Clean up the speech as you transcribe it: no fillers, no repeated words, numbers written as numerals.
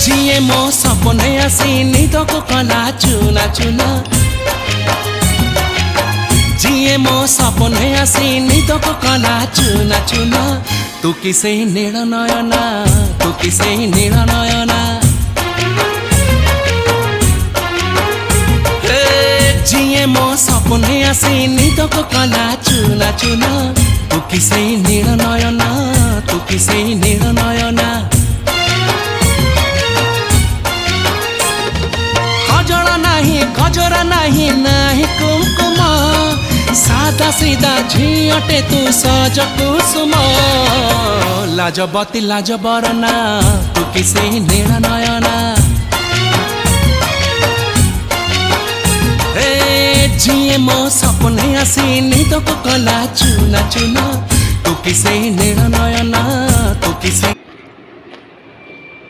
जिए मो सपने आसी निदको कला चुना चुना जिए मो सपने आसी निदको कला चुना चुना तू किसे नील नयना तू किसे नील नयना जिए मो सपने आसी निदको कला चुना चुना तू किसे नील नयना तू किसे नील नयना गजरा नहीं नहीं कुमकुम सादा सीधा झियटे तू सज कुसुम लाजबती लाज बरना तू किसे नील नयना जिए मो सपने आसी निदको कला चुना चुना तू किसे नील नयना तू किसे